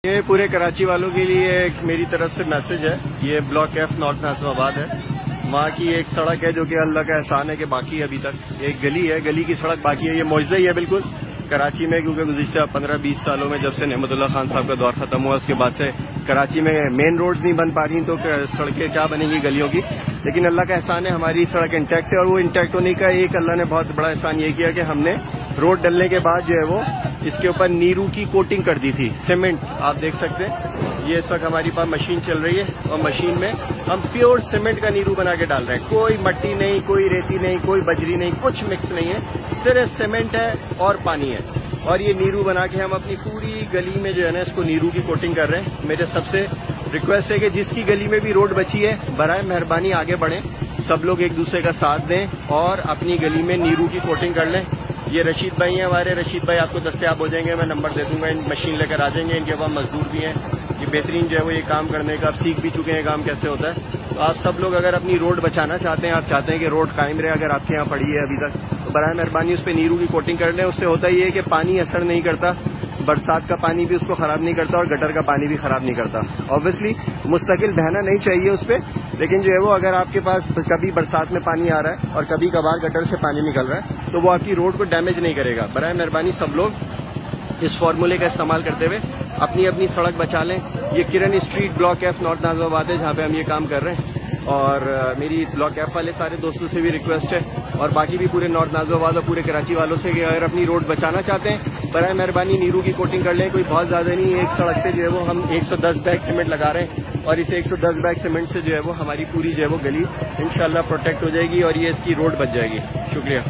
ये पूरे कराची वालों के लिए एक मेरी तरफ से मैसेज है। ये ब्लॉक एफ नॉर्थ नाज़िमाबाद है। वहाँ की एक सड़क है जो कि अल्लाह का एहसान है कि बाकी है, अभी तक एक गली है, गली की सड़क बाकी है। ये मौजज़ा ही है बिल्कुल कराची में, क्योंकि गुज़िश्ता 15-20 सालों में जब से नेमतुल्लाह खान साहब का दौर खत्म हुआ उसके बाद से कराची में मेन रोड्स नहीं बन पा रही, तो सड़कें क्या बनेंगी गलियों की। लेकिन अल्लाह का एहसान है हमारी सड़क इंटैक्ट है, और वो इंटैक्ट होने का एक अल्लाह ने बहुत बड़ा एहसान ये किया कि हमने रोड डलने के बाद जो है वो इसके ऊपर नीरू की कोटिंग कर दी थी, सीमेंट। आप देख सकते हैं ये इस वक्त हमारी पास मशीन चल रही है और मशीन में हम प्योर सीमेंट का नीरू बना के डाल रहे हैं। कोई मट्टी नहीं, कोई रेती नहीं, कोई बजरी नहीं, कुछ मिक्स नहीं है, सिर्फ सीमेंट है और पानी है। और ये नीरू बना के हम अपनी पूरी गली में जो है ना इसको नीरू की कोटिंग कर रहे हैं। मेरे सबसे रिक्वेस्ट है कि जिसकी गली में भी रोड बची है बराए मेहरबानी आगे बढ़ें, सब लोग एक दूसरे का साथ दें और अपनी गली में नीरू की कोटिंग कर लें। ये रशीद भाई हैं हमारे, रशीद भाई आपको दस्तयाब हो जाएंगे, मैं नंबर दे दूंगा, इन मशीन लेकर आ जाएंगे। इनके पास मजदूर भी हैं, ये बेहतरीन जो है वो ये काम करने का, आप सीख भी चुके हैं काम कैसे होता है। तो आप सब लोग अगर अपनी रोड बचाना चाहते हैं, आप चाहते हैं कि रोड कायम रहे, अगर आपके यहाँ पड़ी है अभी तक, तो बराए मेहरबानी उस पर नीरू की कोटिंग कर लें। उससे होता ये है कि पानी असर नहीं करता, बरसात का पानी भी उसको खराब नहीं करता और गटर का पानी भी खराब नहीं करता। ऑब्वियसली मुस्तकिल बहना नहीं चाहिए उस पर, लेकिन जो है वो अगर आपके पास कभी बरसात में पानी आ रहा है और कभी कभार गटर से पानी निकल रहा है तो वो आपकी रोड को डैमेज नहीं करेगा। बराए मेहरबानी सब लोग इस फार्मूले का इस्तेमाल करते हुए अपनी अपनी सड़क बचा लें। ये Kiran street block F north Nazimabad है जहाँ पे हम ये काम कर रहे हैं। और मेरी ब्लॉक एफ वाले सारे दोस्तों से भी रिक्वेस्ट है और बाकी भी पूरे नॉर्थ नाज़िमाबाद और पूरे कराची वालों से कि अगर अपनी रोड बचाना चाहते हैं बराए मेहरबानी नीरू की कोटिंग कर लें। कोई बहुत ज्यादा नहीं, एक सड़क पे जो है वो हम 110 बैग सीमेंट लगा रहे हैं और इस 110 बैग सीमेंट से जो है वो हमारी पूरी जो है वो गली इंशाल्लाह प्रोटेक्ट हो जाएगी और ये इसकी रोड बच जाएगी। शुक्रिया।